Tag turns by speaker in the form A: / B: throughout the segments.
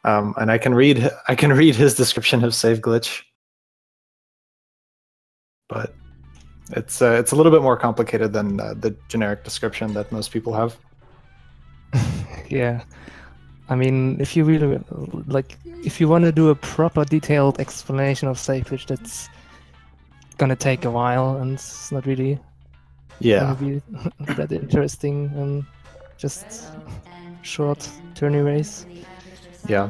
A: And I can read his description of save glitch, but it's a little bit more complicated than the generic description that most people have.
B: Yeah, I mean, if you really if you want to do a proper detailed explanation of save glitch, that's gonna take a while, and it's not really gonna be that interesting, and just short turny race.
A: Yeah.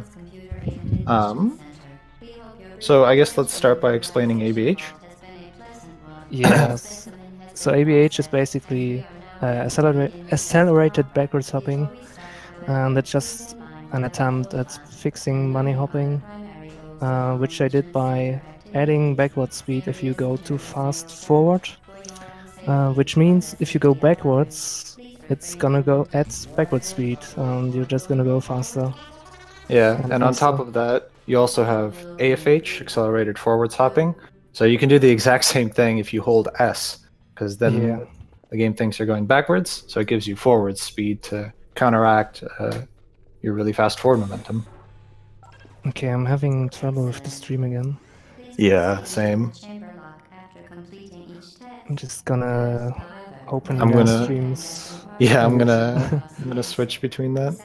A: So I guess let's start by explaining ABH.
B: Yes. So ABH is basically accelerated backwards hopping, and it's just an attempt at fixing money hopping, which I did by adding backward speed if you go too fast forward, which means if you go backwards, it's gonna go at backward speed, and you're just gonna go faster.
A: Yeah, and on top of that, you also have AFH, accelerated forwards hopping. So you can do the exact same thing if you hold S, because then the game thinks you're going backwards, so it gives you forward speed to counteract your really fast forward momentum.
B: Okay, I'm having trouble with the stream again.
A: Yeah, same.
B: I'm just gonna open more streams.
A: Yeah, I'm gonna switch between that.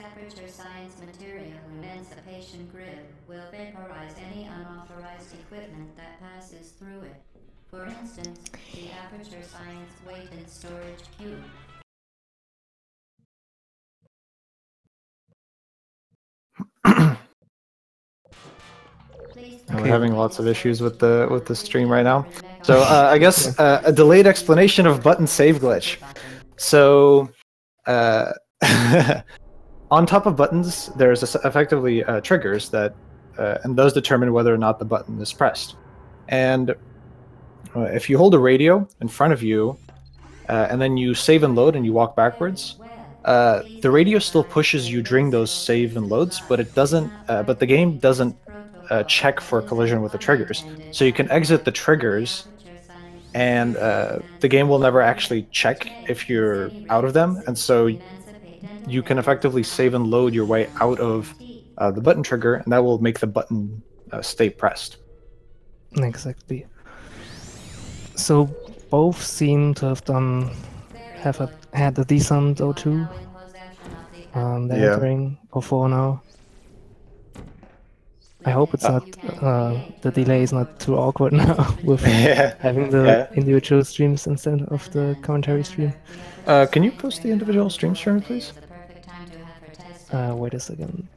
C: For instance, the aperture science weighted storage cube.
A: We're having lots of issues with the stream right now. So I guess a delayed explanation of button save glitch. So on top of buttons, there's effectively triggers that, and those determine whether or not the button is pressed. And if you hold a radio in front of you, and then you save and load and you walk backwards, the radio still pushes you during those save and loads, but it doesn't. But the game doesn't check for collision with the triggers. So you can exit the triggers, and the game will never actually check if you're out of them, and so you can effectively save and load your way out of the button trigger, and that will make the button stay pressed.
B: Exactly. So both seem to have had a decent O2. They're entering 04 now. I hope it's not the delay is not too awkward now with having the individual streams instead of the commentary stream.
A: Can you post the individual stream stream, please?
B: Wait a second.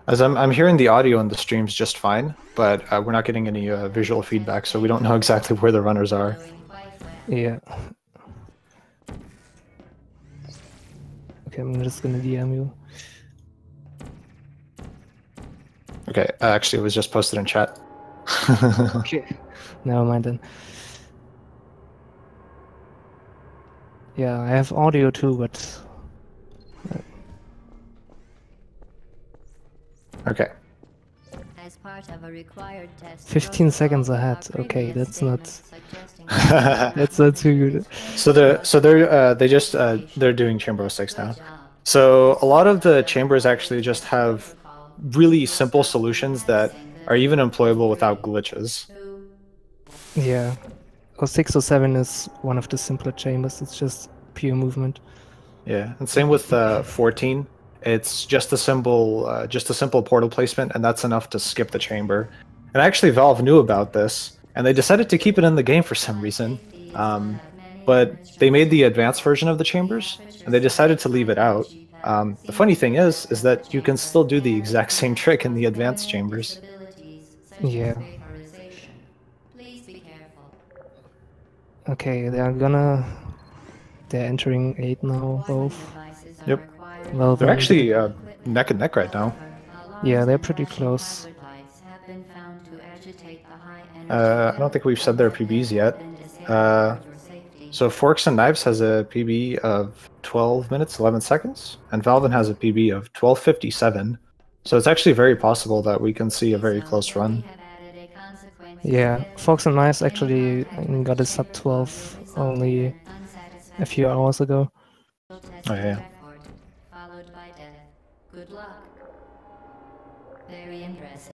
A: As I'm hearing the audio in the streams just fine, but we're not getting any visual feedback, so we don't know exactly where the runners are.
B: Yeah. Okay, I'm just gonna DM you.
A: Okay, actually, it was just posted in chat.
B: Okay, never mind then. Yeah, I have audio too, but...
A: Okay.
B: 15 seconds ahead. Okay, that's not that's not too good.
A: So they're doing Chamber 06 now. So a lot of the chambers actually just have really simple solutions that are even employable without glitches.
B: Yeah. 06 or 07 is one of the simpler chambers. It's just pure movement.
A: Yeah, and same with 14. It's just a simple portal placement, and that's enough to skip the chamber. And actually, Valve knew about this, and they decided to keep it in the game for some reason. But they made the advanced version of the chambers, and they decided to leave it out. The funny thing is that you can still do the exact same trick in the advanced chambers.
B: Yeah. Okay, they're entering 8 now, both.
A: Yep.
B: Well,
A: they're actually neck and neck right now.
B: Yeah, they're pretty close.
A: I don't think we've said their PBs yet. So forxandknives has a PB of 12 minutes, 11 seconds, and Valvin has a PB of 12:57. So it's actually very possible that we can see a very close run.
B: Yeah, forxandknives actually got a sub 12 only a few hours ago.
A: Oh yeah.
C: Followed by death. Good luck. Very impressive.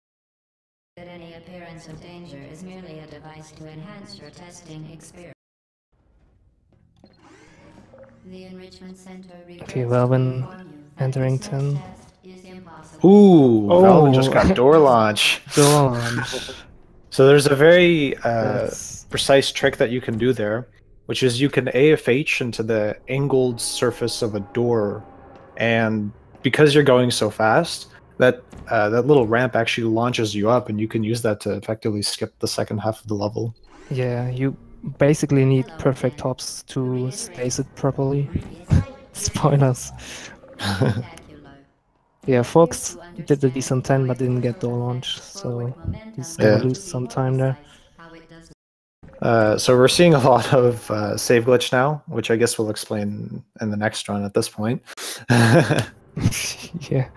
C: That any appearance of danger is merely a device to enhance your testing experience. The enrichment center
B: Okay,
C: requests
B: Valvin
C: to inform you that
B: entering
C: this next
B: 10.
C: test is impossible.
A: Ooh, Valvin just
B: Oh.
A: got door launch.
B: Door launch.
A: So there's a very
B: That's
A: precise trick that you can do there, which is you can AFH into the angled surface of a door, and because you're going so fast, that little ramp actually launches you up, and you can use that to effectively skip the second half of the level.
B: yeah. You basically need perfect hops to space it properly. Spoilers. Yeah, Fox did a decent 10 but didn't get door launch, so he's gonna
A: Yeah.
B: lose some time there.
A: So we're seeing a lot of save glitch now, which I guess we'll explain in the next run at this point.
B: Yeah.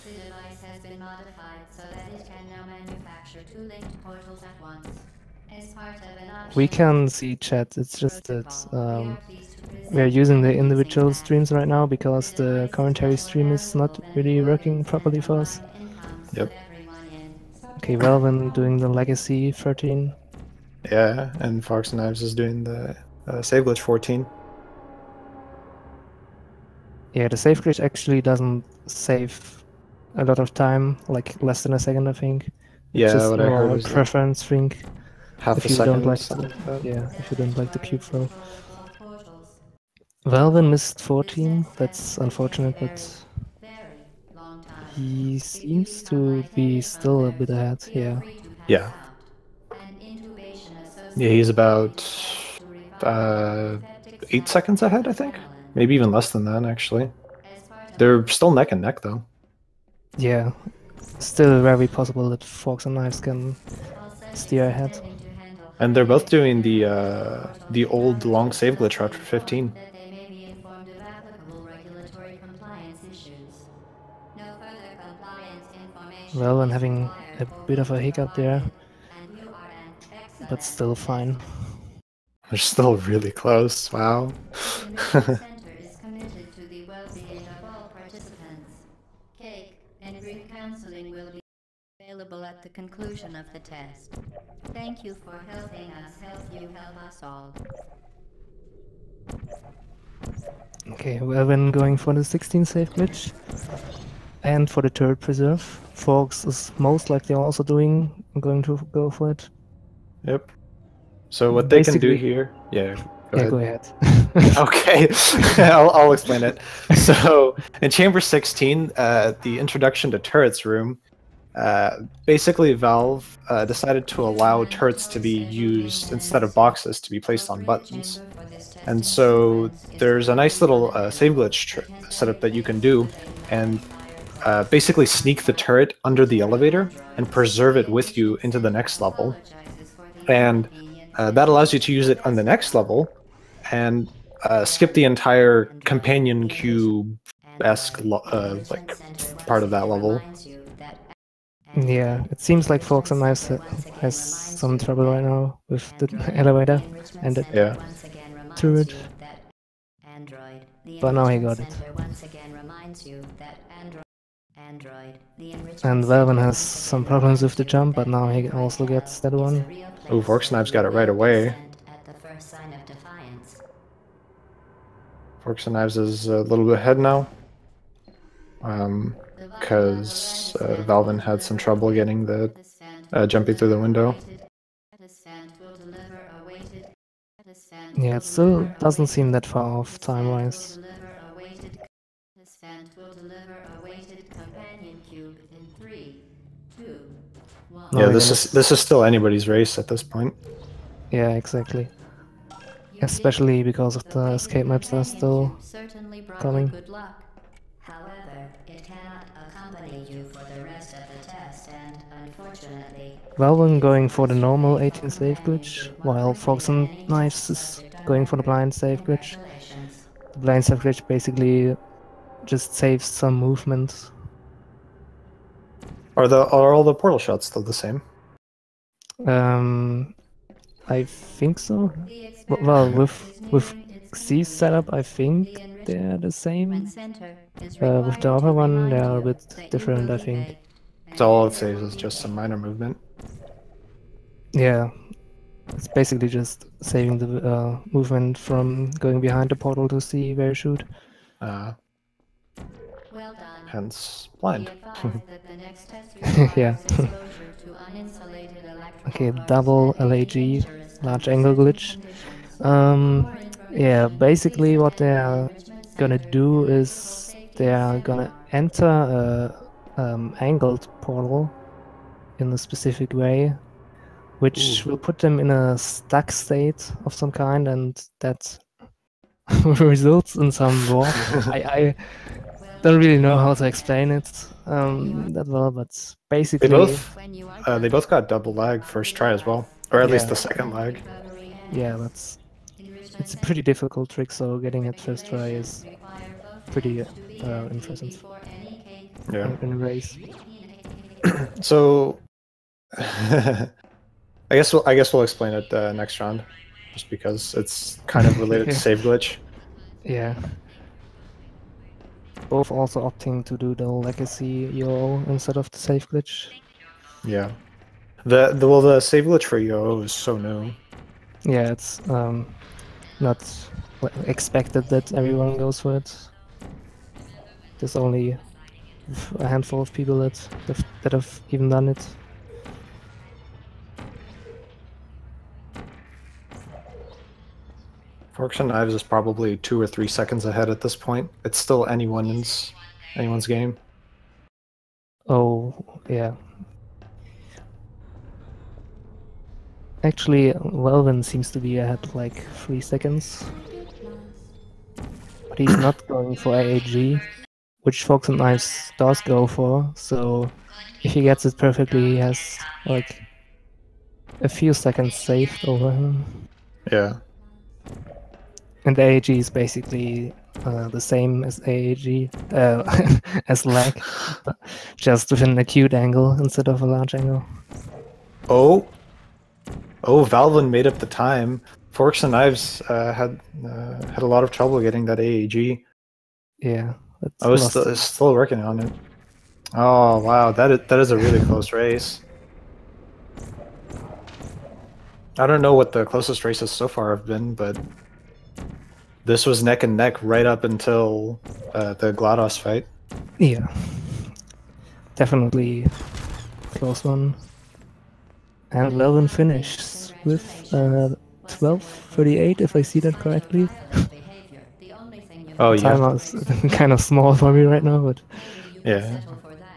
C: The device has been modified so that it can now manufacture two linked portals at once. As part of an option,
B: We can see chat, it's just that we're using the individual streams right now because the commentary stream is not really working properly for us.
A: Yep.
B: Okay, Valvin doing the Legacy 13.
A: Yeah, and forxandknives is doing the save glitch 14.
B: Yeah, the save glitch actually doesn't save a lot of time, like less than a second, I think. It's
A: Yeah,
B: just
A: what I heard
B: more a
A: was like
B: preference thing.
A: half
B: If
A: a
B: you don't
A: second,
B: like
A: something like that.
B: Yeah, if you don't like the cube throw. Valvin missed 14, that's unfortunate, but he seems to be still a bit ahead, yeah.
A: Yeah. Yeah, he's about 8 seconds ahead, I think. Maybe even less than that, actually. They're still neck and neck, though.
B: Yeah, still very possible that forxandknives can steer ahead.
A: And they're both doing the old long save glitch route for 15.
B: Valvin having a bit of a hiccup there, but still fine.
A: They're still really close, wow.
C: Center is committed to the well-being of all participants. Cake and grief counseling will be available at the conclusion of the test. Thank you for helping us help you help us all.
B: Okay, Valvin going for the 16 save glitch. And for the third preserve. Forx is most likely also going to go for it.
A: Yep. So what they can do here... Yeah,
B: go ahead.
A: Okay, I'll explain it. So in Chamber 16, the introduction to turrets room, basically Valve decided to allow turrets to be used instead of boxes to be placed on buttons. And so there's a nice little save glitch setup that you can do, and basically sneak the turret under the elevator and preserve it with you into the next level. And that allows you to use it on the next level and skip the entire companion cube-esque like part of that level.
B: Yeah, it seems like forxandknives has some trouble right now with the elevator and the turret. But now he got it. And Valvin has some problems with the jump, but now he also gets that one.
A: Oh, forxandknives got it right away. forxandknives is a little bit ahead now. Because Valvin had some trouble getting the jumping through the window.
B: Yeah, it still doesn't seem that far off time-wise.
A: Yeah, this is still anybody's race at this point.
B: Yeah, exactly. Especially because of the escape maps that are still coming.
C: However, it cannot accompany you for the rest of the test, and unfortunately,
B: Valvin going for the normal 18 save glitch, while forxandknives is going for the blind save glitch. The blind save glitch basically just saves some movement.
A: Are all the portal shots still the same?
B: I think so. Well, with X's setup, I think they're the same. With the other one, they are a bit different, I think.
A: So all it saves is just some minor movement.
B: Yeah, it's basically just saving the movement from going behind the portal to see where you shoot.
C: Well done.
A: Hence blind.
B: Yeah. Okay, double LAG, large angle glitch. Yeah, basically what they're gonna do is they're gonna enter a angled portal in a specific way, which will put them in a stuck state of some kind, and that results in some warp. I don't really know how to explain it that well, but basically
A: They both got double lag first try as well, or at least
B: yeah,
A: the second lag.
B: yeah, it's a pretty difficult trick, so getting it first try is pretty impressive
A: Yeah.
B: in a race.
A: So I guess we'll explain it next round, just because it's kind of related to save glitch.
B: Yeah. Both also opting to do the legacy UO instead of the save glitch.
A: Yeah. The save glitch for UO is so new.
B: Yeah, it's not expected that everyone goes for it. There's only a handful of people that have even done it.
A: forxandknives is probably 2 or 3 seconds ahead at this point. It's still anyone's game.
B: Oh, yeah. Actually, Valvin seems to be ahead like 3 seconds. But he's not going for AAG, which forxandknives does go for, so if he gets it perfectly, he has like a few seconds saved over him.
A: Yeah.
B: And AAG is basically the same as AAG, as lag, but just with an acute angle instead of a large angle.
A: Oh, Valvin made up the time. forxandknives had a lot of trouble getting that AAG.
B: Yeah,
A: I was still working on it. Oh wow, that is a really close race. I don't know what the closest races so far have been, but this was neck and neck right up until the GLaDOS fight.
B: Yeah, definitely close one. And Valvin finishes with 12:38, if I see that correctly.
A: Oh yeah.
B: Timer is kind of small for me right now, but
A: yeah.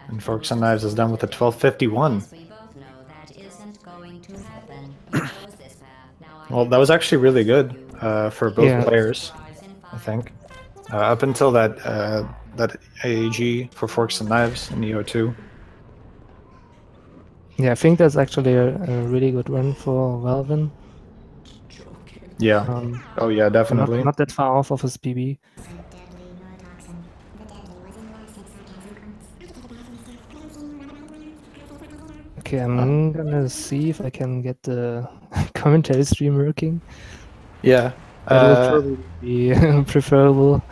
A: And forxandknives is done with a 12:51. Well, that was actually really good for both players, I think. Up until that AAG for forxandknives in EO2.
B: Yeah, I think that's actually a really good run for Valvin.
A: Yeah. Oh yeah, definitely.
B: Not that far off of his PB. Okay, I'm gonna see if I can get the commentary stream working.
A: Yeah.
B: That will probably be preferable.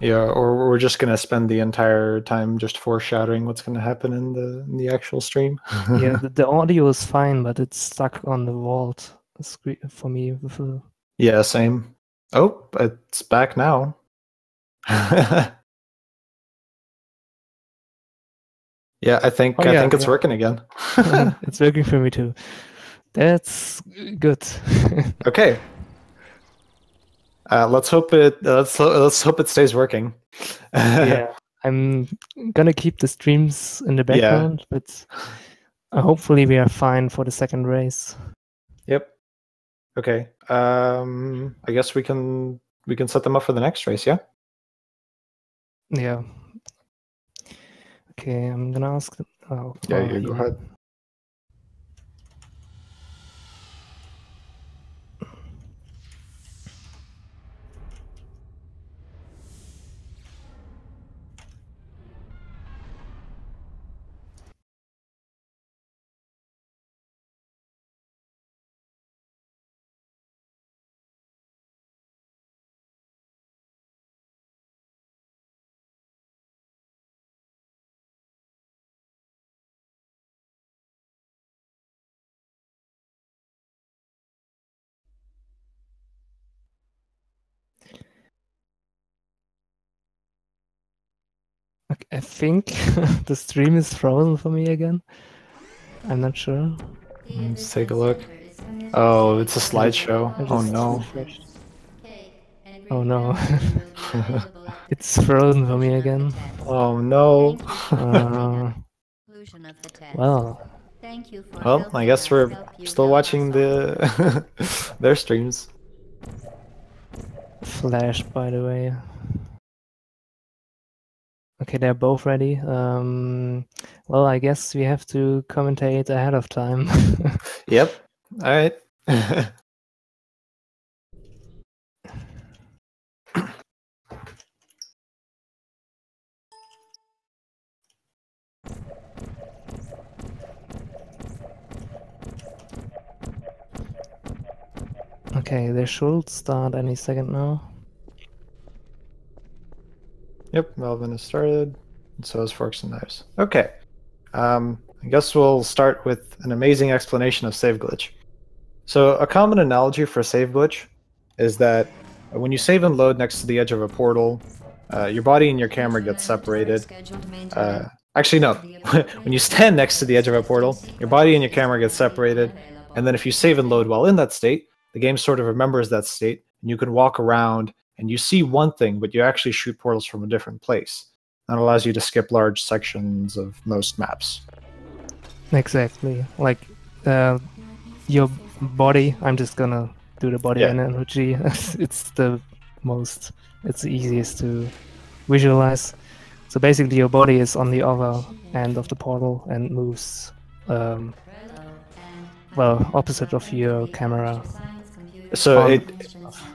A: Yeah, or we're just gonna spend the entire time just foreshadowing what's gonna happen in the actual stream.
B: Yeah, the audio is fine, but it's stuck on the vault screen for me.
A: Yeah, same. Oh, it's back now. Yeah, I think it's working again.
B: It's working for me too. That's good.
A: Okay. Let's hope it stays working.
B: Yeah, I'm gonna keep the streams in the background, but hopefully we are fine for the second race.
A: Yep. Okay. I guess we can set them up for the next race, yeah?
B: Yeah. Okay, I'm gonna ask.
A: Oh, yeah, go ahead.
B: I think the stream is frozen for me again. I'm not sure.
A: Let's take a look. Oh, it's a
B: I just,
A: slideshow.
B: I
A: Oh
B: just
A: no.
B: refreshed. Oh no. It's frozen for me again.
A: Oh no.
B: Well,
A: Well, I guess we're still watching the their streams.
B: Flash, by the way. Okay, they're both ready. Well, I guess we have to commentate ahead of time.
A: Yep. All right.
B: Okay, they should start any second now.
A: Yep, Valvin has started, and so is Forks and Knives. Okay. I guess we'll start with an amazing explanation of save glitch. So a common analogy for save glitch is that when you save and load next to the edge of a portal, your body and your camera get separated. Actually, no. When you stand next to the edge of a portal, your body and your camera get separated, and then if you save and load while in that state, the game sort of remembers that state, and you can walk around and you see one thing, but you actually shoot portals from a different place. That allows you to skip large sections of most maps.
B: Exactly. Like, your body, I'm just gonna do the body analogy. It's the easiest to visualize. So basically your body is on the other end of the portal and moves, well, opposite of your camera.
A: So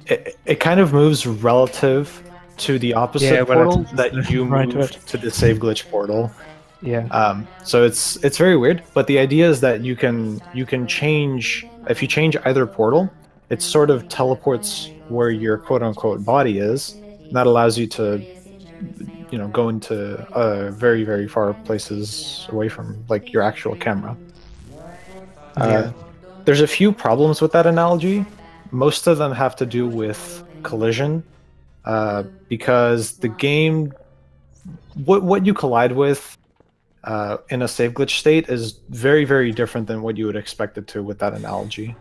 A: it kind of moves relative to the opposite portal that you moved to the save glitch portal.
B: Yeah.
A: So it's very weird, but the idea is that you can change, if you change either portal, it sort of teleports where your quote unquote body is, and that allows you to, you know, go into very, very far places away from like your actual camera.
B: Yeah.
A: There's a few problems with that analogy. Most of them have to do with collision, because the game, what you collide with in a save glitch state is very, very different than what you would expect it to with that analogy.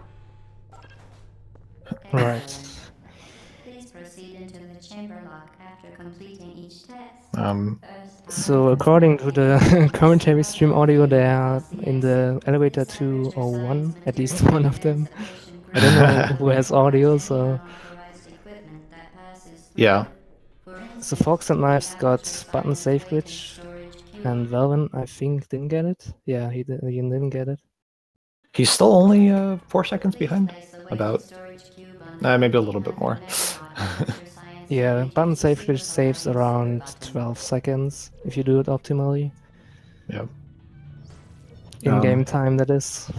B: Right. So according to the commentary stream audio, they are in the elevator 201, at least one of them. I don't know who has audio, so...
A: Yeah.
B: So forxandknives got button save glitch, and Valvin, I think, didn't get it. Yeah, he didn't get it.
A: He's still only 4 seconds behind, about. Maybe a little bit more.
B: Yeah, button save glitch saves around 12 seconds if you do it optimally.
A: Yep.
B: In-game time, that is.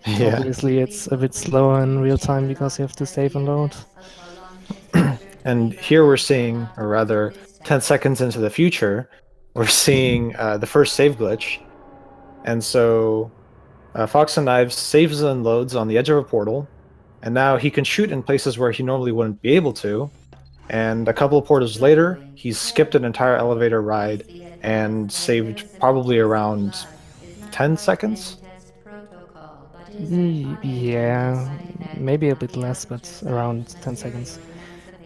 A: Yeah.
B: Obviously, it's a bit slower in real time because you have to save and load.
A: And here we're seeing, or rather, 10 seconds into the future, we're seeing the first save glitch. And so forxandknives saves and loads on the edge of a portal, and now he can shoot in places where he normally wouldn't be able to. And a couple of portals later, he's skipped an entire elevator ride and saved probably around 10 seconds?
B: Yeah, maybe a bit less, but around 10 seconds.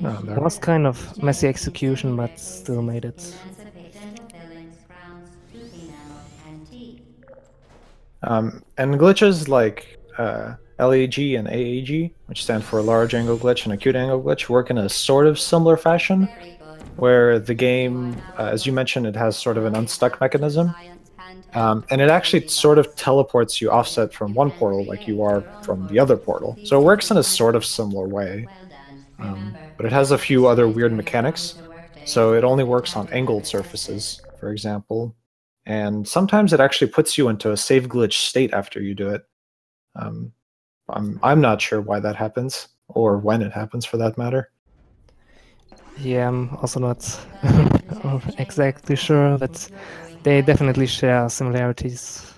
B: It was kind of messy execution, but still made it.
A: And glitches like LAG and AAG, which stand for large angle glitch and acute angle glitch, work in a sort of similar fashion, where the game, as you mentioned, it has sort of an unstuck mechanism. And it actually sort of teleports you offset from one portal like you are from the other portal. So it works in a sort of similar way. But it has a few other weird mechanics. So it only works on angled surfaces, for example. And sometimes it actually puts you into a save glitch state after you do it. I'm not sure why that happens, or when it happens for that matter.
B: Yeah, I'm also not exactly sure, but they definitely share similarities.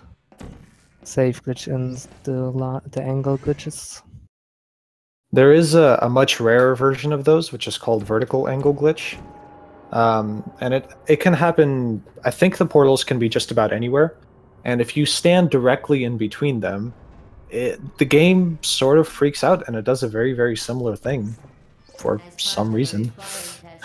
B: Save glitch and the angle glitches.
A: There is a much rarer version of those, which is called vertical angle glitch. And it can happen. I think the portals can be just about anywhere, and if you stand directly in between them, the game sort of freaks out, and it does a very, very similar thing for some reason.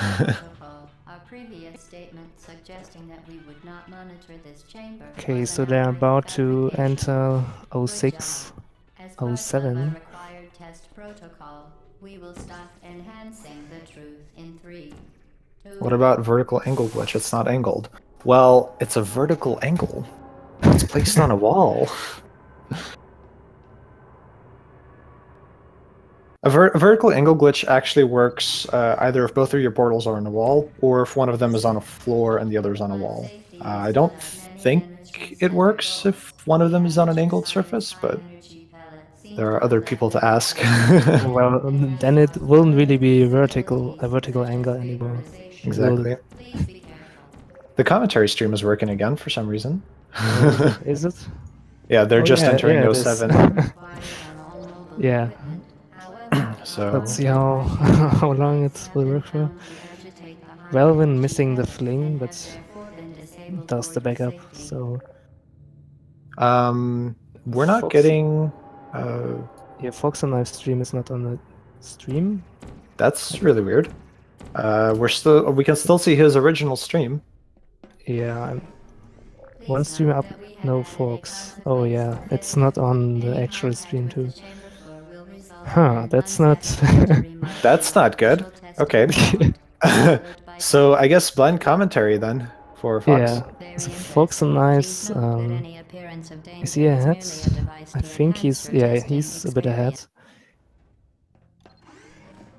C: Our previous statement suggesting that we would not monitor this chamber.
B: Okay, so they're about to enter 06,
C: As part of
B: 07.
C: the required test protocol, we will stop enhancing the truth in 3, 2.
A: What about vertical angle glitch? It's not angled. Well, it's a vertical angle. It's placed on a wall. A vertical angle glitch actually works either if both of your portals are on a wall, or if one of them is on a floor and the other is on a wall. I don't think it works if one of them is on an angled surface, but there are other people to ask.
B: Well, then it won't really be a vertical angle anymore.
A: Exactly. The commentary stream is working again for some reason.
B: Is it?
A: Yeah, they're just entering
B: it is.
A: 07.
B: Yeah.
A: So
B: Let's see how how long it will work for. Valvin missing the fling, but does the backup. So
A: we're not
B: Fox-
A: getting.
B: yeah, forxandknives stream is not on the stream.
A: That's really weird. We can still see his original stream.
B: Yeah, one stream up, no forks. Oh yeah, it's not on the actual stream too. Huh, that's not...
A: That's not good. Okay. So I guess blind commentary then for Fox.
B: Yeah, so forxandknives, is he ahead? I think he's a bit ahead.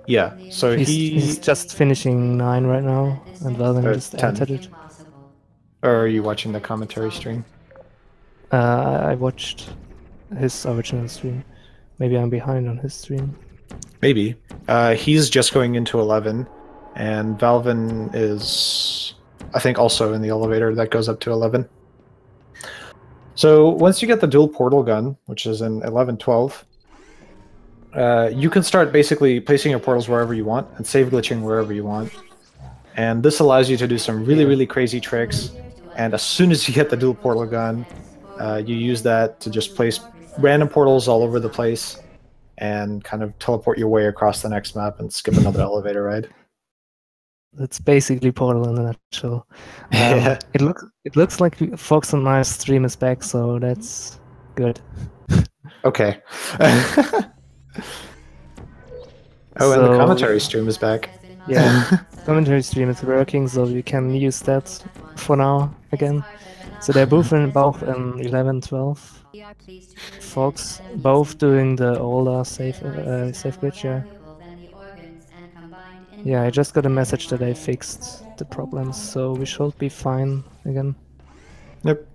A: Yeah, so
B: He's just finishing 9 right now, and Valvin just
A: 10.
B: entered it.
A: Or are you watching the commentary stream?
B: I watched his original stream. Maybe I'm behind on his stream.
A: Maybe. He's just going into 11, and Valvin is, I think, also in the elevator that goes up to 11. So once you get the dual portal gun, which is in 11-12, you can start basically placing your portals wherever you want and save glitching wherever you want. And this allows you to do some really, really crazy tricks. And as soon as you get the dual portal gun, you use that to just place random portals all over the place and kind of teleport your way across the next map and skip another elevator ride.
B: It's basically Portal in a nutshell.
A: Yeah.
B: It looks like forxandknives stream is back, so that's good.
A: Okay. Oh, and the commentary stream is back.
B: Yeah, commentary stream is working, so you can use that for now again. So they're both in 11-12. Fox both doing the older safe glitch. Yeah, I just got a message that I fixed the problems, so we should be fine again.
A: Yep.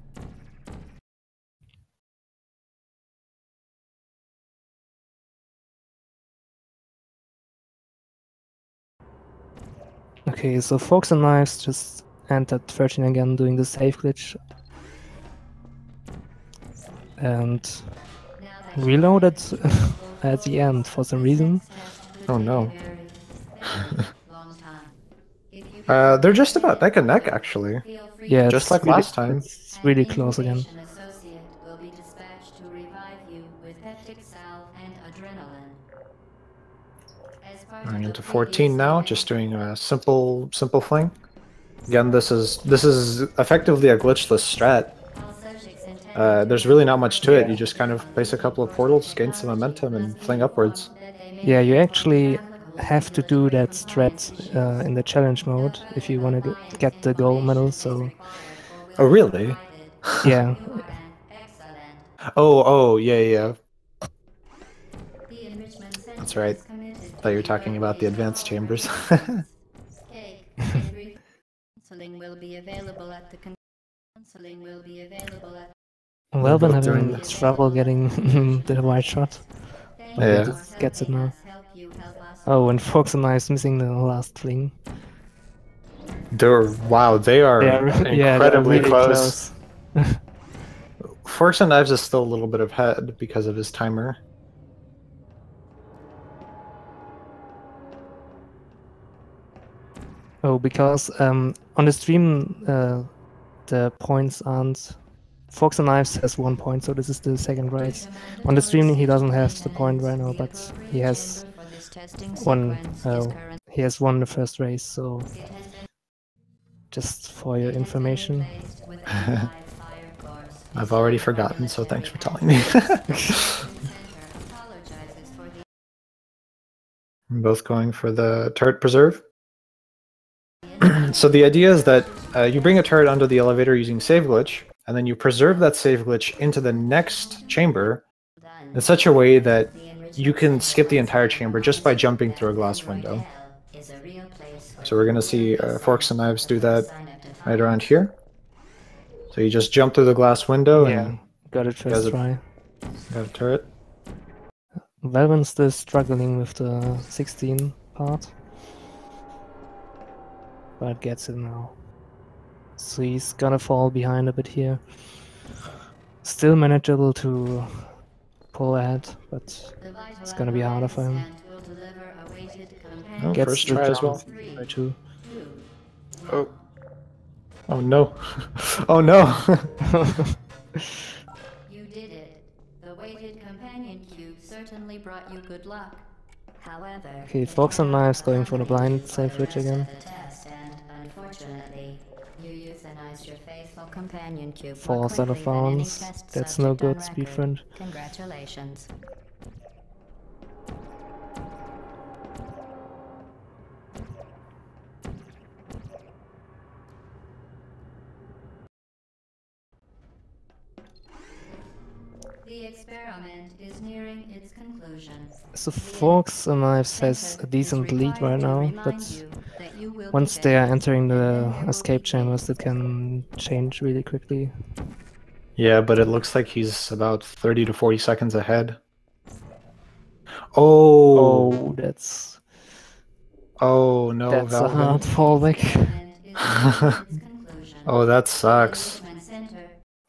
B: Okay, so forxandknives just entered 13 again, doing the safe glitch. And reloaded at the end for some reason.
A: Oh no. They're just about neck and neck, actually.
B: Yeah,
A: just like last time.
B: It's really close again.
A: Going into 14 now, just doing a simple fling. Again, this is effectively a glitchless strat. There's really not much to it. You just kind of place a couple of portals, gain some momentum, and fling upwards.
B: Yeah, you actually have to do that strat in the challenge mode if you want to get the gold medal. So.
A: Oh really?
B: Yeah.
A: Oh yeah. That's right. I thought you were talking about the advanced chambers.
B: Well, been having trouble getting the right shot.
A: Yeah.
B: It gets it now. Oh, and forxandknives missing the last fling.
A: Wow, they are incredibly
B: really
A: close. forxandknives is still a little bit ahead because of his timer.
B: Oh, because on the stream the points aren't. forxandknives has 1 point, so this is the second race. On the stream he doesn't have the point right now, but he has won. He has won the first race, so just for your information.
A: I've already forgotten, so thanks for telling me. I'm both going for the turret preserve. So the idea is that you bring a turret onto the elevator using save glitch, and then you preserve that save glitch into the next chamber in such a way that you can skip the entire chamber just by jumping through a glass window. So we're going to see forxandknives do that right around here. So you just jump through the glass window and
B: got it first try.
A: Got a turret.
B: Valvin's still struggling with the 16 part, but gets it now. So he's gonna fall behind a bit here. Still manageable to pull ahead, but it's gonna be harder for him.
A: Oh,
B: Gets
A: first try as well.
B: Try two.
A: Oh. Oh no. Oh no.
C: You did it. The weighted companion cube certainly brought you good luck. However,
B: okay, forxandknives going for the blind save glitch again.
C: Unfortunately, you euthanized your faithful companion cube.
B: 4 set of rounds. That's no good, speed friend.
C: Congratulations. The experiment is nearing its conclusion.
B: So forxandknives has a decent lead right now, but once they are entering the escape chambers, that can change really quickly.
A: Yeah, but it looks like he's about 30 to 40 seconds ahead. Oh,
B: that's...
A: Oh no,
B: that's
A: Valvin.
B: a hard fallback.
A: Oh, that sucks.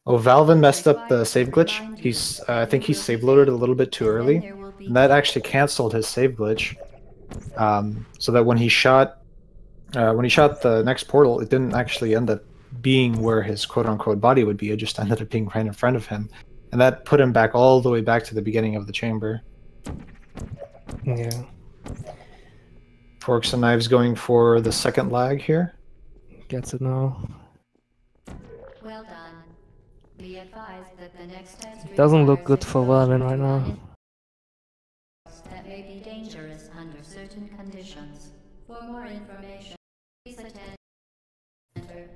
A: Oh, Valvin messed up the save glitch. I think he save loaded a little bit too early, and that actually canceled his save glitch. So that when he shot the next portal, it didn't actually end up being where his quote-unquote body would be. It just ended up being right in front of him, and that put him back all the way back to the beginning of the chamber.
B: Yeah.
A: forxandknives going for the second lag here.
B: Gets it now.
C: Well done. Be advised that the next test
B: doesn't look good for Valvin right now.
C: That may be dangerous under certain conditions. For more information, please attend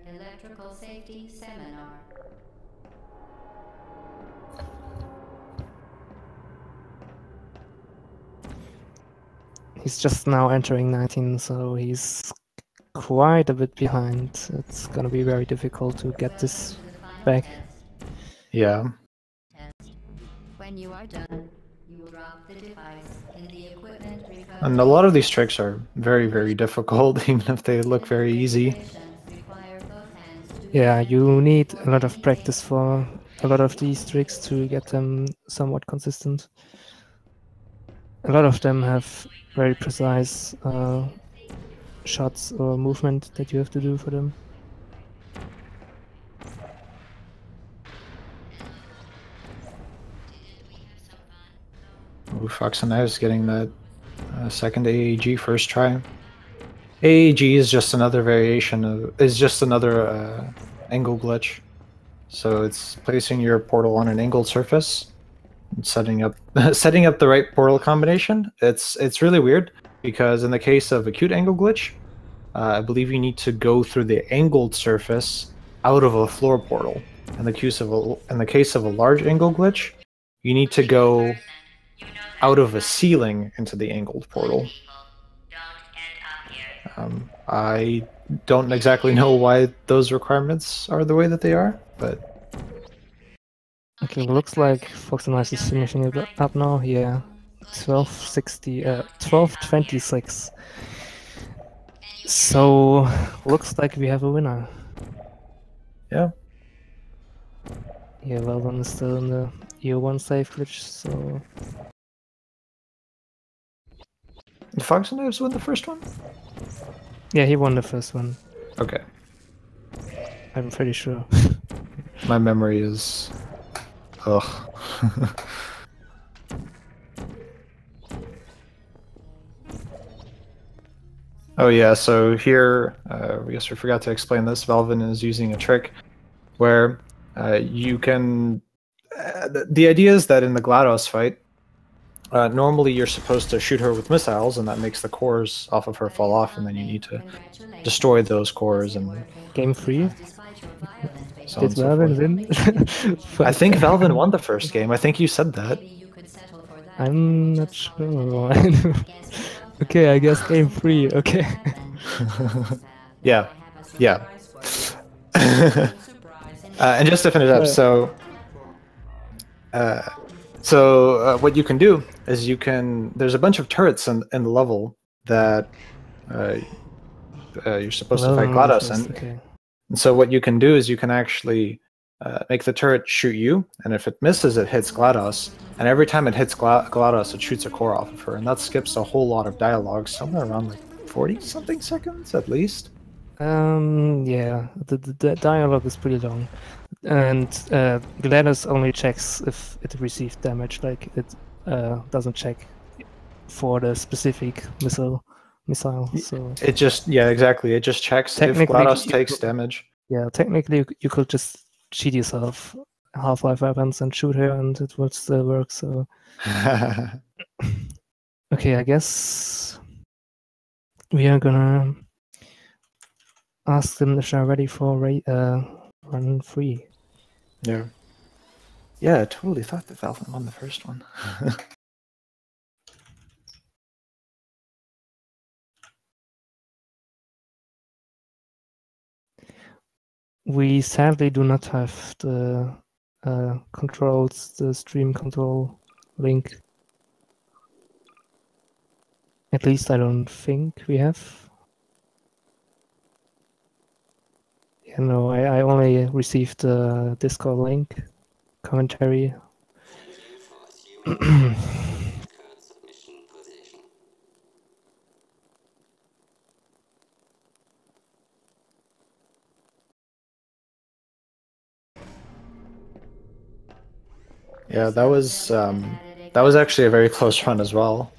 C: Electrical Safety Seminar.
B: He's just now entering 19, so he's quite a bit behind. It's gonna be very difficult to get this back.
A: Yeah.
C: When you are done, you will drop the device in the equipment recovery.
A: And a lot of these tricks are very, very difficult, even if they look very easy.
B: Yeah, you need a lot of practice for a lot of these tricks to get them somewhat consistent. A lot of them have very precise shots or movement that you have to do for them.
A: Ooh, forxandknives getting that second AAG first try. AAG is just another variation of, angle glitch. So it's placing your portal on an angled surface and setting up the right portal combination. It's really weird because in the case of acute angle glitch, I believe you need to go through the angled surface out of a floor portal. In the case of a large angle glitch, you need to go out of a ceiling into the angled portal. I don't exactly know why those requirements are the way that they are, but...
B: Okay, well, looks like forxandknives is finishing it up now. Yeah, 12:26. So, looks like we have a winner.
A: Yeah.
B: Yeah, Valvin is still in the EO1 save glitch, so...
A: Did forxandknives win the first one?
B: Yeah, he won the first one.
A: Okay.
B: I'm pretty sure.
A: My memory is... Ugh. Oh yeah, so here, I guess we forgot to explain this. Valvin is using a trick where you can... the idea is that in the GLaDOS fight, normally you're supposed to shoot her with missiles, and that makes the cores off of her fall off, and then you need to destroy those cores and
B: Game 3?
A: so on
B: Did
A: and so
B: Valvin
A: forth.
B: win?
A: I think Valvin won the first game. I think you said that.
B: I'm not sure. Okay, I guess game 3. Okay.
A: Yeah. Yeah. And just to finish up, so what you can do is there's a bunch of turrets in the level that you're supposed to fight GLaDOS in.
B: Okay.
A: And so what you can do is you can actually make the turret shoot you, and if it misses, it hits GLaDOS. And every time it hits GLaDOS, it shoots a core off of her, and that skips a whole lot of dialogue, somewhere around like 40-something seconds at least.
B: Yeah, the dialogue is pretty long, and GLaDOS only checks if it received damage, like it doesn't check for the specific missile. So
A: it just exactly. It just checks if GLaDOS takes damage.
B: Yeah, technically you could just cheat yourself Half-Life weapons and shoot her, and it would still work. So okay, I guess we are gonna ask them if they're ready for run 3.
A: Yeah. Yeah, I totally thought that Valvin won the first one.
B: We sadly do not have the controls, the stream control link. At least I don't think we have. Yeah, no, I only received the Discord link, commentary.
A: Yeah, that was actually a very close run as well.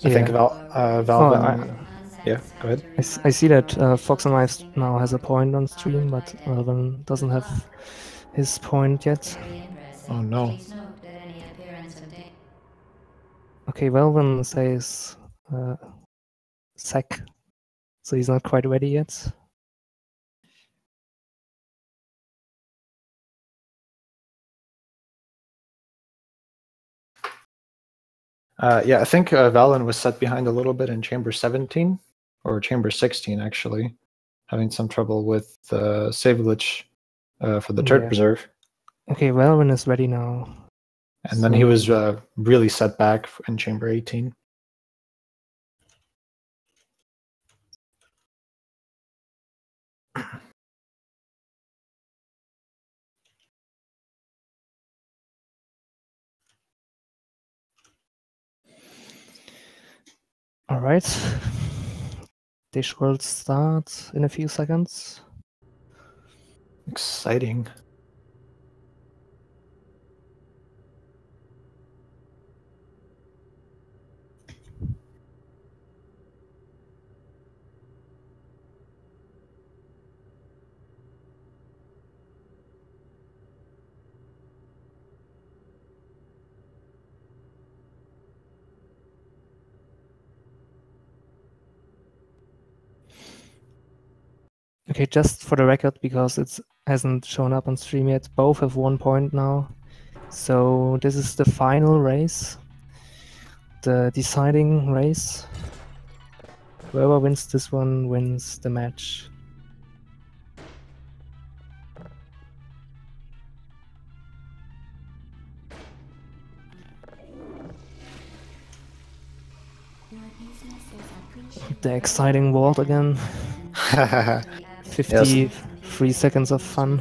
A: I think Valvin. Yeah, go ahead.
B: I see that forxandknives now has a point on stream, but Valvin doesn't have his point yet.
A: Oh no.
B: Okay, Valvin says sec, so he's not quite ready yet.
A: Yeah, I think Valvin was set behind a little bit in chamber 17 or chamber 16 actually, having some trouble with the save glitch for the turret preserve.
B: Okay, Valvin is ready now.
A: And then he was really set back in chamber 18.
B: All right. Dish will start in a few seconds.
A: Exciting.
B: Okay, just for the record, because it hasn't shown up on stream yet, both have 1 point now. So this is the final race, the deciding race. Whoever wins this one wins the match. The exciting vault again. 53 seconds of fun.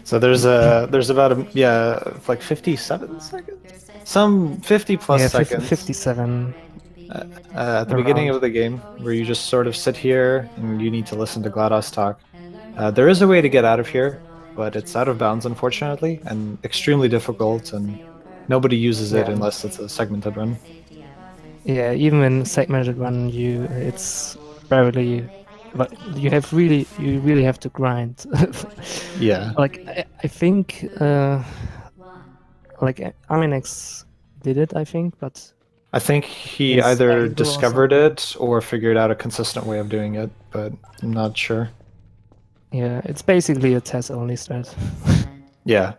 A: So there's about like 57 seconds, some 50 plus seconds.
B: 57.
A: At the beginning of the game, where you just sort of sit here and you need to listen to GLaDOS talk. There is a way to get out of here, but it's out of bounds, unfortunately, and extremely difficult, and nobody uses it unless it's a segmented run.
B: Yeah, even in segmented run, it's rarely, but you really have to grind.
A: Yeah.
B: Like I think like Aminex did it, I think, but
A: I think he
B: his
A: either
B: angle or
A: discovered
B: something.
A: it or figured out a consistent way of doing it, but I'm not sure.
B: Yeah, it's basically a test only strat.
A: Yeah.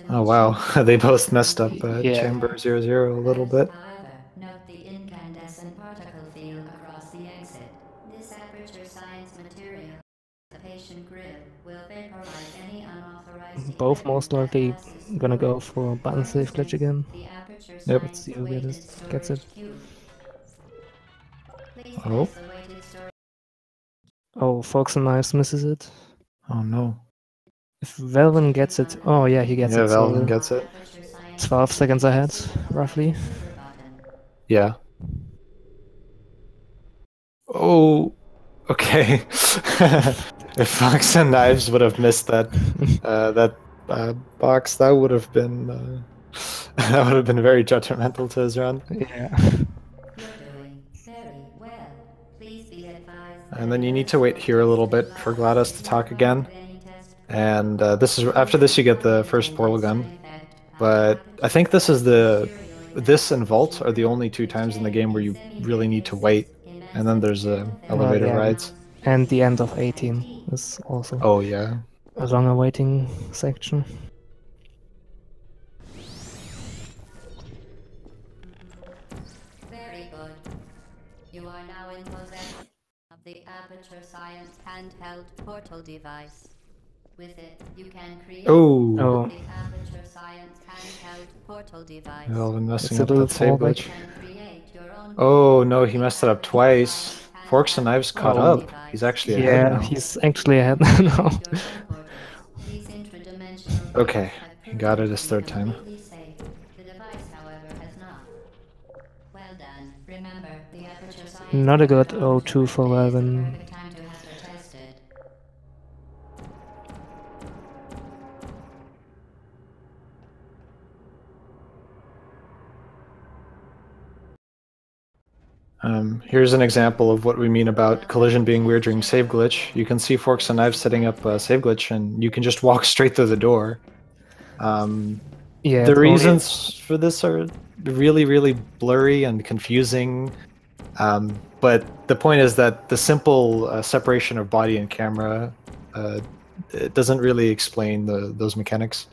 A: Oh wow, they both messed up
B: Yeah.
A: chamber 00 a little bit.
C: However, note the incandescent particle field across the exit. This aperture science material, the patient grill, will vaporize any unauthorized
B: Both
C: equipment
B: most likely
C: that passes
B: gonna
C: through
B: go
C: it.
B: for button
C: For
B: safe glitch
C: instance,
B: again.
C: the aperture
A: Yep.
B: Let's
C: science
B: see who
C: weighted
B: gets it.
C: storage cube. Please
A: Oh.
C: place the weighted storage.
B: Oh, forxandknives misses it.
A: Oh no.
B: If Valvin gets it, oh yeah, he gets
A: Yeah,
B: it.
A: Valvin
B: So
A: gets it.
B: 12 seconds ahead, roughly.
A: Yeah. Oh, okay. If forxandknives would have missed that box, that would have been that would have been very detrimental to his run.
B: Yeah.
C: You're doing very well. Please be advised.
A: And then you need to wait here a little bit for GLaDOS to talk again. And this is after this you get the first portal gun. But I think this and Vault are the only two times in the game where you really need to wait. And then there's elevator
B: yeah.
A: rides.
B: And the end of 18 is also
A: Oh yeah.
B: a longer waiting section.
C: Very good. You are now in possession of the Aperture Science handheld portal device. With it, you can create
A: Oh.
C: the Aperture Science handheld portal device.
A: Valvin messing
B: It's a
A: up
B: little
A: that save
B: fallback.
A: glitch. Oh no, he messed it up twice. Forxandknives caught up. He's actually ahead
B: Yeah,
A: now.
B: he's actually ahead now.
A: Okay, he got it his third time.
C: The device, however, has not. Well done. Remember, the Aperture Science
B: Not a good O2 for Valvin.
C: perfect time to have her tested.
A: Here's an example of what we mean about collision being weird during save glitch. You can see forxandknives setting up a save glitch, and you can just walk straight through the door.
B: Yeah,
A: The reasons for this are really, really blurry and confusing. But the point is that the simple separation of body and camera it doesn't really explain those mechanics.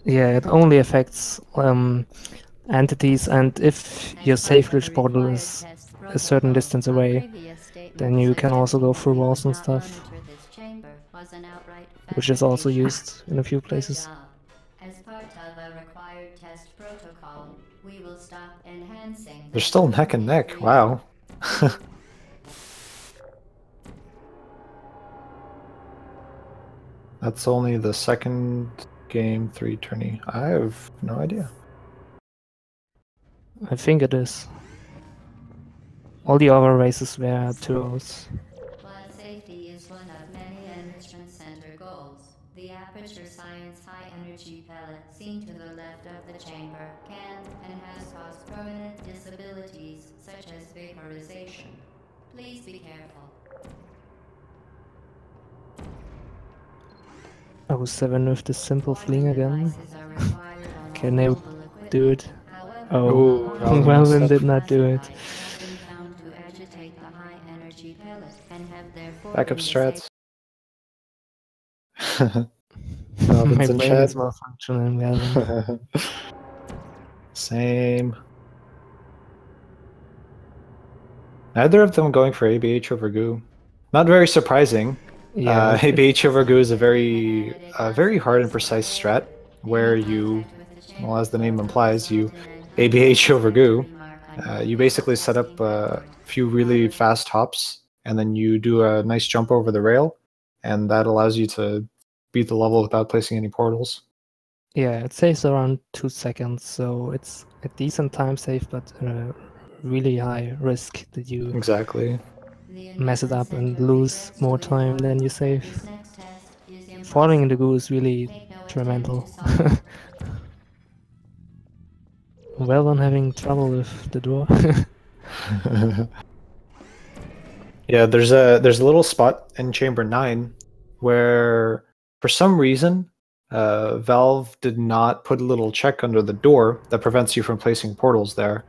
B: Yeah, it only affects entities, and if your safe glitch portal is a certain distance away, then you can also go through walls and stuff, which is also used in a few places.
C: As part of a required test protocol, we will stop enhancing.
A: They're still neck and neck. Wow. That's only the second game 3 tourney. I have no idea.
B: I think it is. All the other races were 2-0s.
C: While safety is one of many enrichment center goals, the Aperture Science high energy pellet seen to the left of the chamber can and has caused permanent disabilities such as vaporization. Please be careful.
B: 07 with the simple fling again.
C: Devices are required on
B: Can they
C: mobile
B: do
C: equipment.
B: it?
C: However,
B: Oh,
A: Valvin
B: Valvin
A: messed
B: did
A: up.
B: not do it.
C: have been found to agitate the high energy pellet and have therefore
A: Backup
C: been
A: strats.
B: My
A: Valvin's in
B: brain is
A: chat.
B: malfunctioning, Valvin.
A: Same. Neither of them going for ABH over Goo. Not very surprising.
B: Yeah,
A: ABH over Goo is a very hard and precise strat, where you, well, as the name implies, you ABH over Goo. You basically set up a few really fast hops, and then you do a nice jump over the rail, and that allows you to beat the level without placing any portals.
B: Yeah, it saves around 2 seconds, so it's a decent time save, but a really high risk that you
A: Exactly.
B: mess it up and lose more time than you save. Falling in the goo is really detrimental. Well, I'm having trouble with the door.
A: Yeah, there's a little spot in chamber 9 where for some reason Valve did not put a little check under the door that prevents you from placing portals there.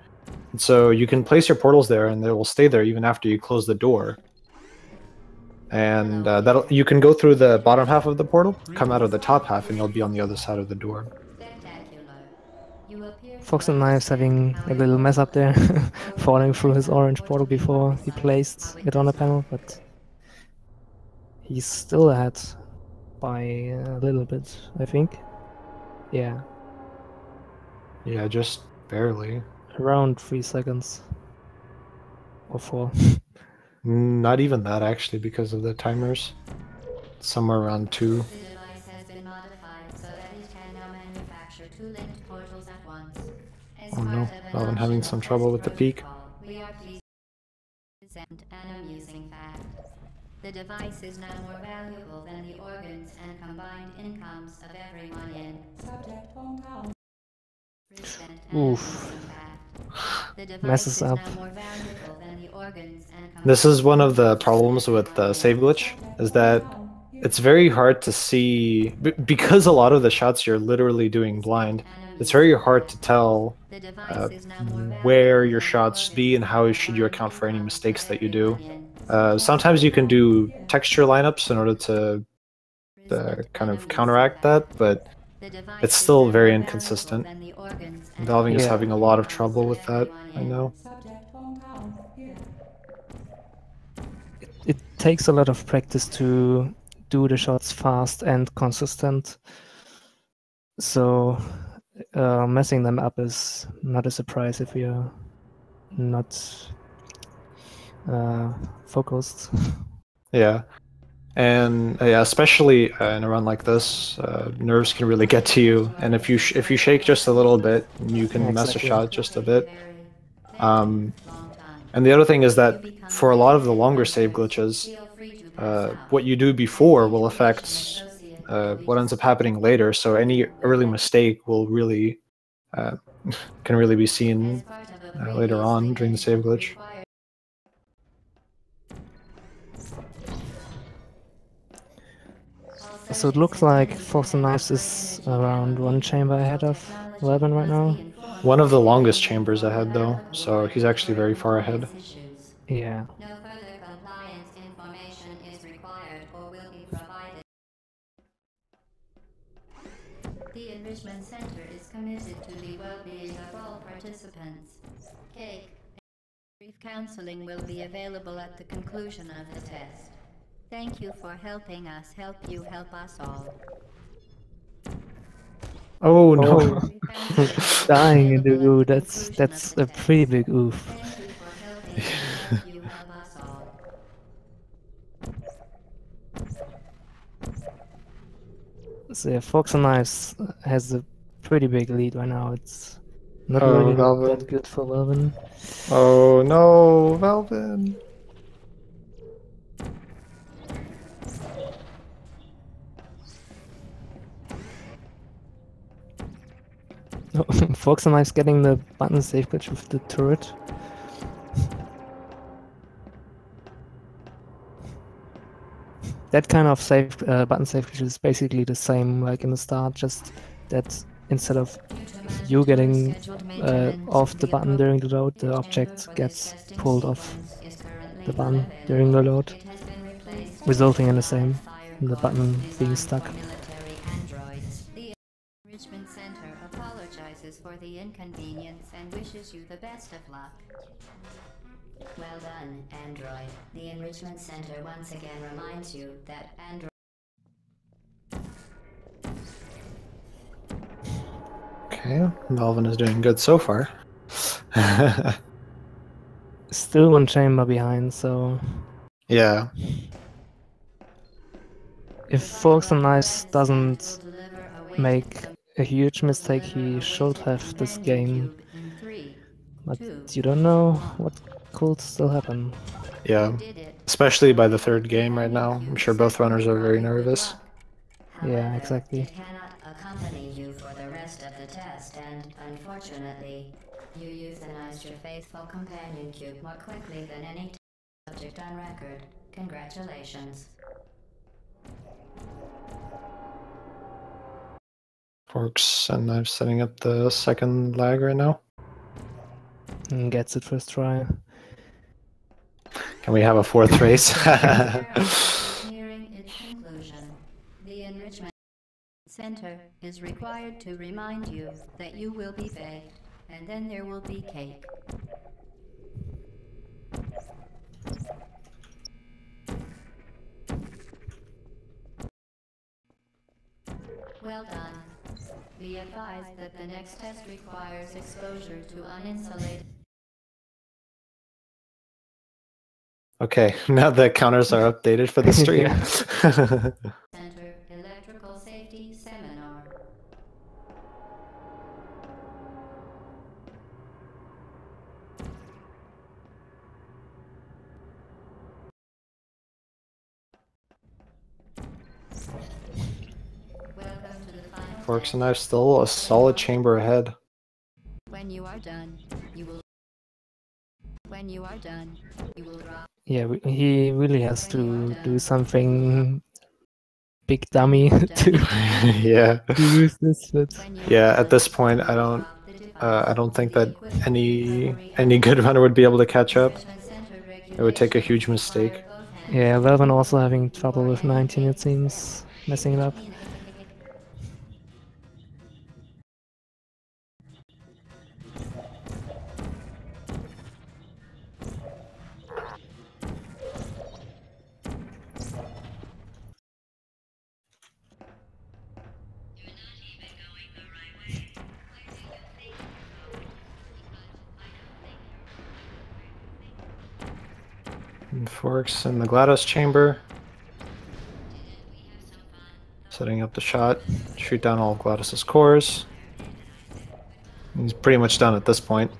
A: And so you can place your portals there and they will stay there even after you close the door. And that'll you can go through the bottom half of the portal, come out of the top half, and you'll be on the other side of the door.
B: forxandknives having a little mess up there, falling through his orange portal before he placed it on a panel, but he's still ahead by a little bit, I think. Yeah.
A: Yeah, just barely.
B: Around 3 seconds. Or 4.
A: Not even that actually, because of the timers. Somewhere around 2.
C: The device has been modified so that it can now manufacture 2 linked portals at once. As
A: Oh
C: part
A: no,
C: of an
A: Valvin having
C: optional
A: some trouble
C: test
A: with the peak.
C: protocol, we are pleased to present an amusing fact. The device is now more valuable than the organs and combined incomes of everyone in. Subject hometown.
B: Oof.
C: The device
B: Messes
C: is
B: up.
C: now more valuable than the organs and
A: This is one of the problems with the save glitch, is that it's very hard to see, because a lot of the shots you're literally doing blind, it's very hard to tell where your shots should be and how should you account for any mistakes that you do. Sometimes you can do texture lineups in order to kind of counteract that, but it's still very inconsistent. Valving is
B: Yeah.
A: having a lot of trouble with that, I know.
B: It takes a lot of practice to do the shots fast and consistent. So messing them up is not a surprise if you're not focused.
A: Yeah. And yeah, especially in a run like this, nerves can really get to you. And if you shake just a little bit, you can mess a
B: Exactly.
A: shot just a bit. And the other thing is that for a lot of the longer save glitches, what you do before will affect what ends up happening later. So any early mistake will really can really be seen later on during the save glitch.
B: So it looks like forxandknives is around 1 chamber ahead of Valvin right now.
A: One of the longest chambers ahead, though, so he's actually very far ahead.
B: Yeah.
C: No further compliance information is required or will be provided. The Enrichment Center is committed to the well-being of all participants. Cake and brief counseling will be available at the conclusion of the test. Thank you for helping us help you help us all.
A: Oh no.
B: Oh. Dying in the goo, that's a pretty big oof.
C: Thank you for helping us help you help us all.
B: So yeah, forxandknives has a pretty big lead right now. It's not
A: Oh,
B: really
A: Valvin.
B: that good for Valvin.
A: Oh no, Valvin.
B: forxandknives getting the button safe glitch with the turret. That kind of safe button safe glitch is basically the same like in the start, just that instead of you getting off the button during the load, the object gets pulled off the button during the load, resulting in the same, the button being stuck.
C: The Enrichment Center apologizes for the inconvenience and wishes you the best of luck. Well done, Android. The Enrichment Center once again reminds you that Android...
A: Okay, Valvin is doing good so far.
B: Still 1 chamber behind, so
A: Yeah.
B: if forxandknives doesn't make a huge mistake. He should have this game,
C: Cube in 3,
B: but
C: 2,
B: you don't know
C: 1.
B: what could still happen.
A: Yeah,
C: You did it.
A: especially by the third game right now. I'm sure both runners are very nervous.
B: Yeah,
C: However,
B: exactly.
C: it cannot accompany you for the rest of the test, and unfortunately, you euthanized your faithful companion cube more quickly than any subject on record. Congratulations.
A: Forks and knives setting up the second lag right now.
B: And gets it first try.
A: Can we have a fourth race?
C: Is nearing its conclusion. The enrichment center is required to remind you that you will be baked, and then there will be cake. Well done. Be advised that the next test requires exposure to uninsulated.
A: Okay, now the counters are updated for the stream.
C: Center Electrical Safety Seminar. Welcome to the final
A: Forks
C: test.
A: and knives still a solid chamber ahead.
C: When you are done, you will. When you are done, you will drop.
B: Yeah, he really has to do something big dummy to
A: Yeah.
B: use this, but
C: When you
A: Yeah,
C: are
A: at this
C: done,
A: point,
C: you will drop
A: I don't think
C: the
A: that
C: equipment
A: any
C: recovery
A: good runner would be able to catch up.
C: Enrichment center
A: It would take a
C: regulations
A: huge
C: require
A: mistake.
C: both hands
B: yeah, Valvin also having
C: before
B: trouble with
C: any
B: 19, it
C: cake
B: seems,
C: steps.
B: messing it up.
C: Clean it.
A: And Forks in the GLaDOS chamber. Setting up the shot. Shoot down all of GLaDOS's cores. He's pretty much done at this point.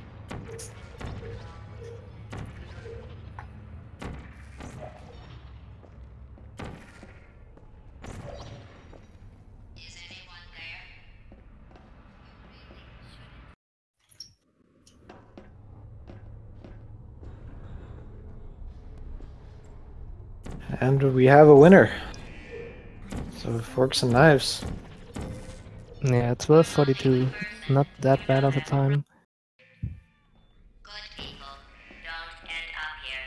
A: And we have a winner. So Forks and Knives.
B: Yeah, 12:42, not that bad of a time.
C: Good people, don't end up here.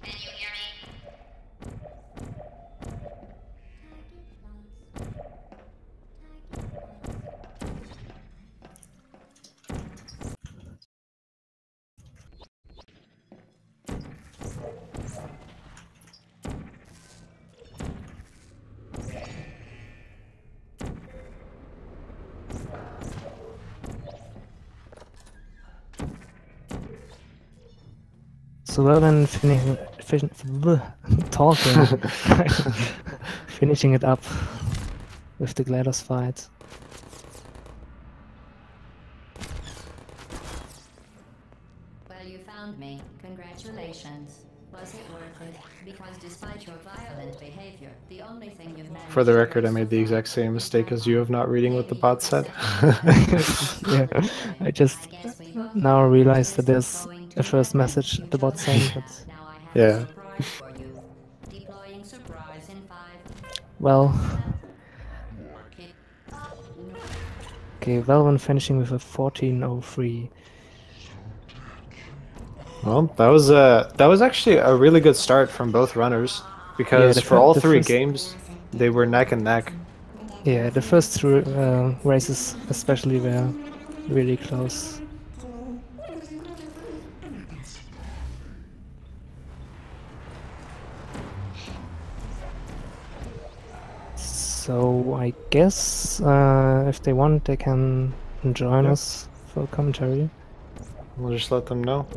C: Can you hear me?
B: So Valvin talking, finishing it up with the GLaDOS fight.
C: Well, you found me. Congratulations. Was it worth it? Because despite your violent behavior, the only thing you've managed
A: For the
C: to
A: record, I
C: do
A: made the
C: so
A: exact
C: far
A: same
C: is
A: mistake as you of not reading what the
C: maybe
A: bot said.
B: Yeah, I just now realized that there's a first message the bot sent, but
C: Now I have
A: Yeah.
C: a surprise for you. Deploying surprise in 5.
B: well,
C: Okay.
B: okay, Valvin finishing with a 14:03.
A: Well, that was actually a really good start from both runners because
B: the
A: for
B: fir-
A: all
B: the
A: three
B: first-
A: games they were neck and neck.
B: Yeah, the first three races especially were really close. So I guess if they want, they can join
A: Yeah.
B: us for commentary.
A: We'll just let them know.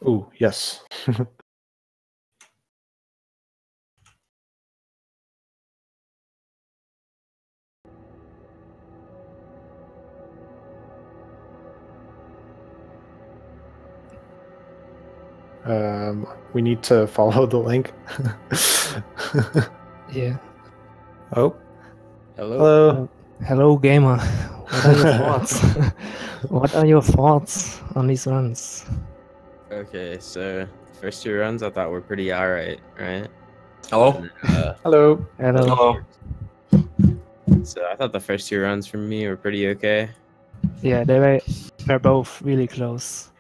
A: Ooh, yes. We need to follow the link.
B: Yeah.
A: Oh,
D: Hello.
A: hello.
B: Hello, gamer. What are your thoughts? What are your thoughts on these runs?
D: Okay, so first 2 runs I thought were pretty alright, right?
E: Hello?
D: And then,
A: Hello.
B: Hello.
D: so I thought the first 2 runs from me were pretty okay,
B: Yeah, they were both really close.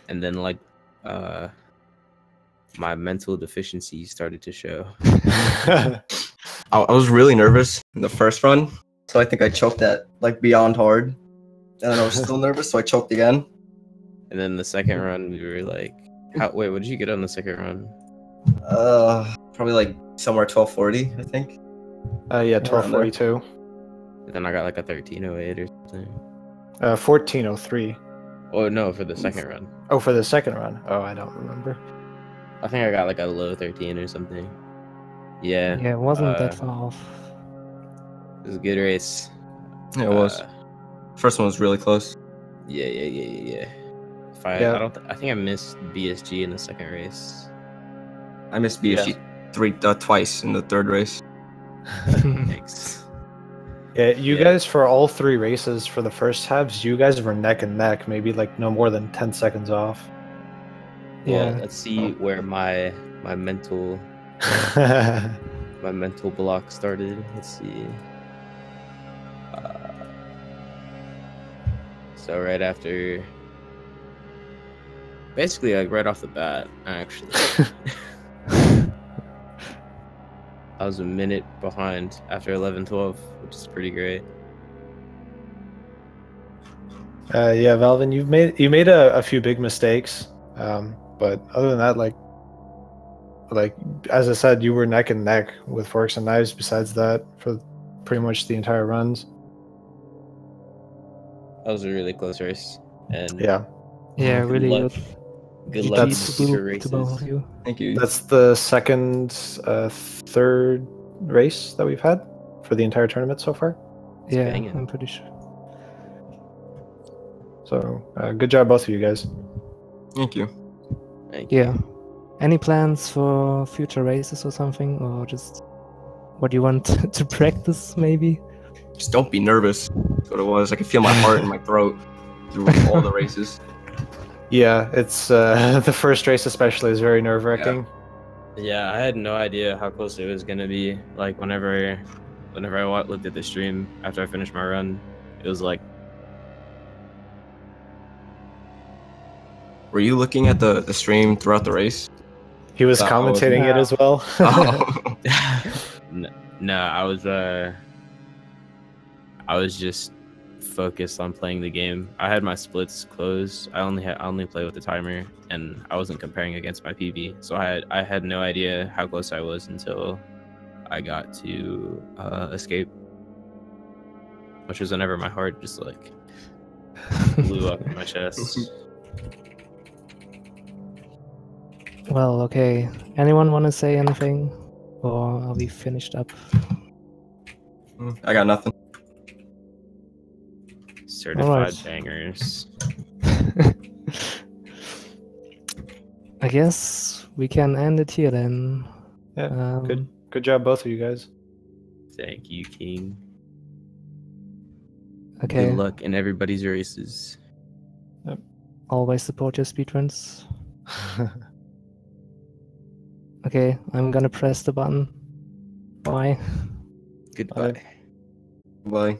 D: and then like my mental deficiency started to show.
E: I was really nervous in the first run, so I think I choked at like beyond hard. And then I was still nervous, so I choked again.
D: And then the second run we were like, wait, what did you get on the second run?
E: Probably like somewhere 1240, I think.
A: Yeah,
E: Around there.
A: 1242.
D: And then I got like a 1308 or something.
A: 1403.
D: Oh no, for the second run.
A: Oh, for the second run. Oh, I don't remember.
D: I think I got like a low 13 or something. Yeah.
B: Yeah, it wasn't that far off.
D: It was a good race.
E: Yeah, it was. First one was really close.
D: Yeah. If I
A: Yeah.
D: I think I missed BSG in the second race.
E: I missed BSG twice in the third race.
D: Thanks.
A: Yeah, you guys for all 3 races for the first halves, you guys were neck and neck, maybe like no more than 10 seconds off.
D: Well,
B: Yeah.
D: let's see where my mental block started. Let's see. So right after, basically like right off the bat, actually, I was a minute behind after 11:12, which is pretty great.
A: Yeah, Valvin, you made a few big mistakes, but other than that, like as I said, you were neck and neck with Forks and Knives. Besides that, for pretty much the entire runs.
D: That was a really close race, and
A: Yeah,
B: Yeah,
D: good
B: really
D: luck.
B: good.
D: Good
B: GG
D: luck in
A: That's-
D: the
B: to
D: future
B: both-
D: races.
B: to both of you.
E: Thank you.
A: that's the second, third race that we've had for the entire tournament so far.
B: Yeah,
D: banging.
B: I'm pretty sure.
A: So good job, both of you guys.
E: Thank you.
D: Thank you.
B: Yeah. Any plans for future races or something, or just what you want to practice, maybe?
E: Just don't be nervous. That's what it was. I could feel my heart in my throat through all the races.
A: Yeah, it's the first race especially is very nerve-wracking.
D: Yeah, I had no idea how close it was gonna be. Like whenever I looked at the stream after I finished my run, it was like,
E: Were you looking at the stream throughout the race?
A: He was
E: I was-
A: commentating it as well.
E: Oh.
D: no, I was just focused on playing the game. I had my splits closed. I only play with the timer, and I wasn't comparing against my PB, so I had no idea how close I was until I got to escape, which was whenever my heart just like blew up in my chest.
B: Well, okay. Anyone want to say anything, or are we finished up?
E: I got nothing.
D: Certified
B: Alright.
D: bangers.
B: I guess we can end it here then.
A: Yeah, good job, both of you guys.
D: Thank you, King.
B: Okay.
D: Good luck in everybody's races.
B: Always support your speedruns. Okay, I'm gonna press the button. Bye.
D: Goodbye.
E: Bye.